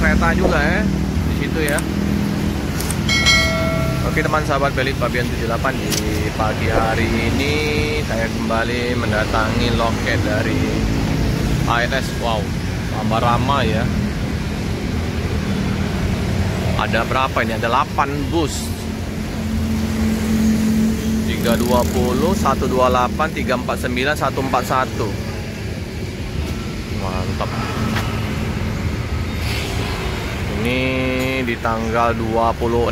kereta juga ya di situ ya. Oke teman sahabat Belit Fabian 78, di pagi hari ini saya kembali mendatangi loket dari ALS. Wow, tambah ramai ya. Ada berapa ini? Ada 8 bus. 320, 128, 349, 141. Mantap. Ini di tanggal 26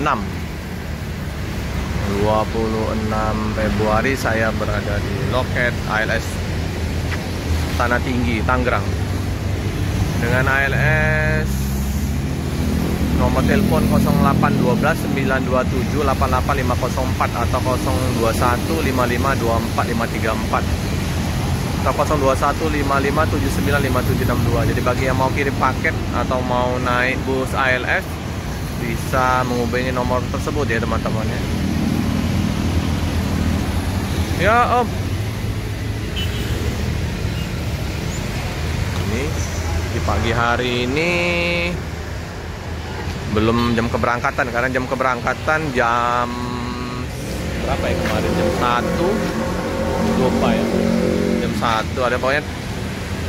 Februari saya berada di loket ALS Tanah Tinggi, Tangerang. Dengan ALS nomor telepon 0812 927 88504 atau 021 55 24 534 atau 021 55 79 5762. Jadi bagi yang mau kirim paket atau mau naik bus ALS bisa menghubungi nomor tersebut ya teman-teman ya. Ya Om, ini di pagi hari ini belum jam keberangkatan, karena jam keberangkatan jam berapa ya kemarin, jam 1 lupa ya, jam 1 ada pokoknya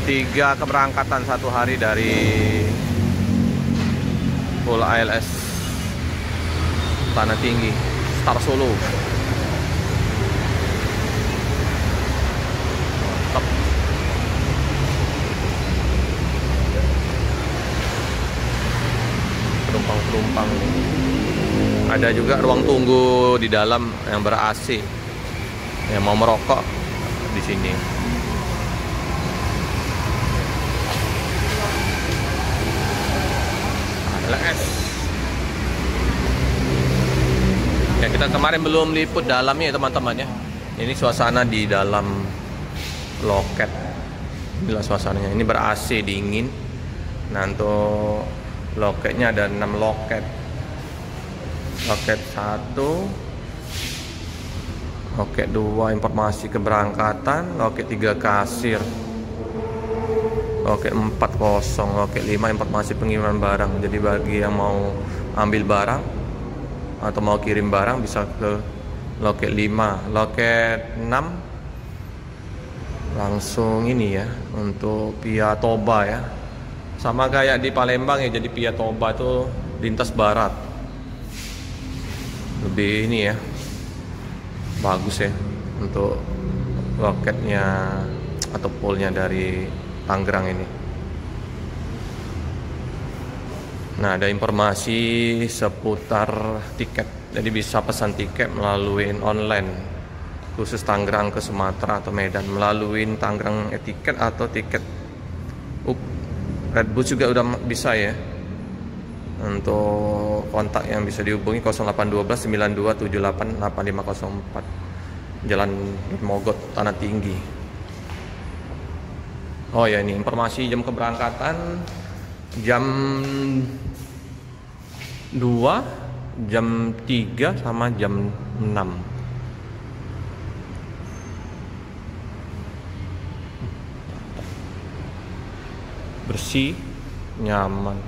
3 keberangkatan satu hari dari full ALS Tanah Tinggi Star Solo. Penumpang ada juga ruang tunggu di dalam yang ber AC, yang mau merokok di sini. ALS ya, kita kemarin belum liput dalamnya ya teman-teman ya. Ini suasana di dalam loket, inilah suasananya. Ini ber AC, dingin. Nah untuk loketnya ada 6 loket. Loket 1, loket 2 informasi keberangkatan, loket 3 kasir, loket 4 kosong, loket 5 informasi pengiriman barang. Jadi bagi yang mau ambil barang atau mau kirim barang bisa ke loket 5. Loket 6 langsung ini ya, untuk via Toba ya. Sama kayak di Palembang ya, jadi via Toba itu lintas barat. Lebih ini ya, bagus ya untuk loketnya atau poolnya dari Tangerang ini. Nah ada informasi seputar tiket, jadi bisa pesan tiket melalui online khusus Tangerang ke Sumatera atau Medan melalui Tangerang Etiket atau tiket Redbus juga udah bisa ya. Untuk kontak yang bisa dihubungi 0812 9278 8504 Jalan Mogot Tanah Tinggi. Oh ya, ini informasi jam keberangkatan jam 2, jam 3 sama jam 6. Bersih, nyaman.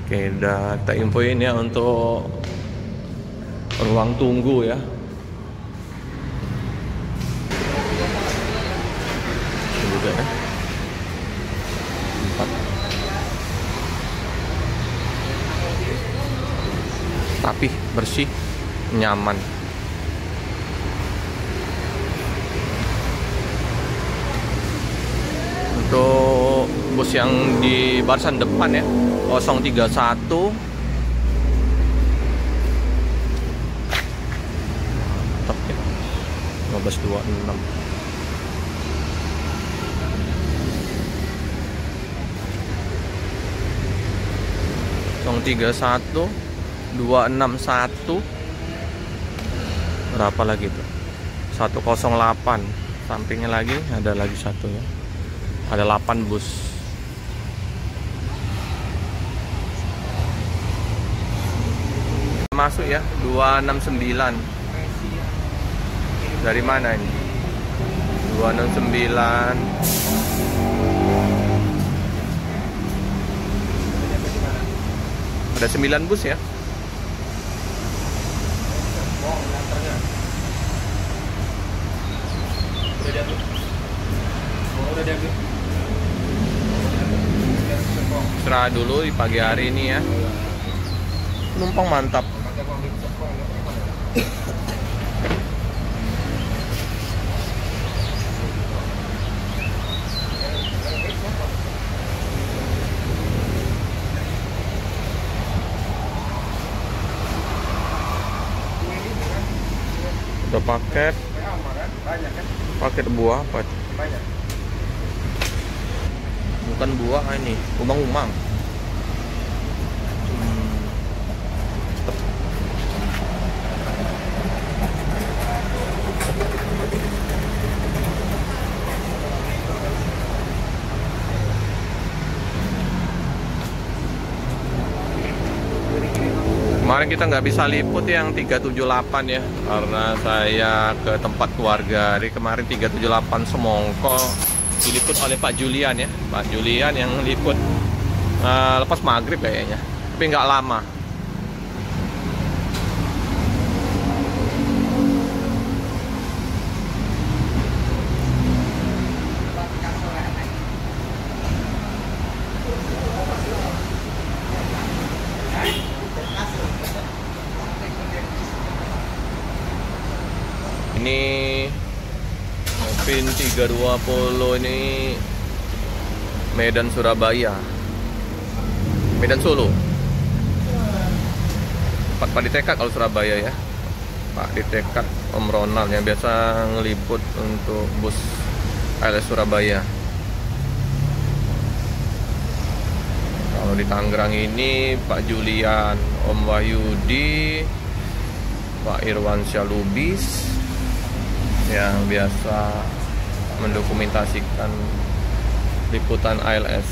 Oke, data info ini ya untuk ruang tunggu ya. Ini juga ya. 4. Rapih, bersih, nyaman. Untuk bus yang di barisan depan ya, 031 top ya, 1526. Song 31 261 berapa lagi tuh, 108. Sampingnya lagi ada lagi satu ya, ada 8 bus. Masuk ya 269. Dari mana ini? 269 Ada 9 bus ya. Istirahat dulu di pagi hari ini ya. Penumpang mantap. Ada paket buah apa? Bukan buah ini, umang-umang. Kemarin kita nggak bisa liput yang 378 ya, karena saya ke tempat keluarga. Jadi kemarin 378 Semongko diliput oleh Pak Julian ya, Pak Julian yang liput lepas maghrib kayaknya, tapi nggak lama. Ini Mopin 320 ini Medan Surabaya, Medan Solo. Pak Ditekat kalau Surabaya ya, Pak Ditekat Om Ronald yang biasa ngeliput untuk bus ALS Surabaya. Kalau di Tangerang ini Pak Julian, Om Wahyudi, Pak Irwansyah Lubis yang biasa mendokumentasikan liputan ALS.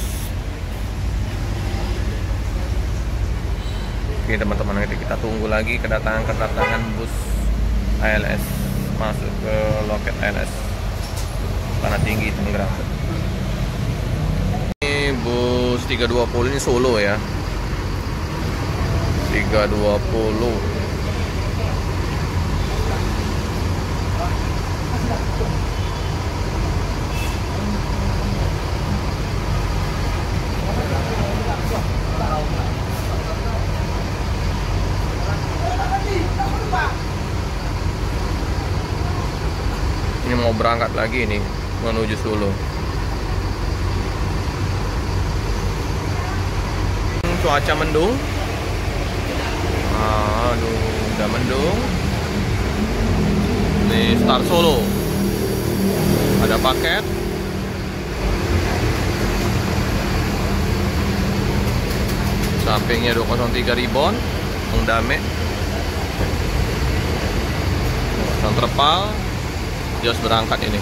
Oke teman-teman, nanti kita tunggu lagi kedatangan bus ALS masuk ke loket ALS Tanah Tinggi Tangerang. Ini bus 320 ini Solo ya, 320. Ini mau berangkat lagi nih menuju Solo. Cuaca mendung. Aduh, udah mendung. Nih start Solo. Ada paket. Sampingnya 203 Ribon, Mengdame, Santrepal, Jos berangkat ini.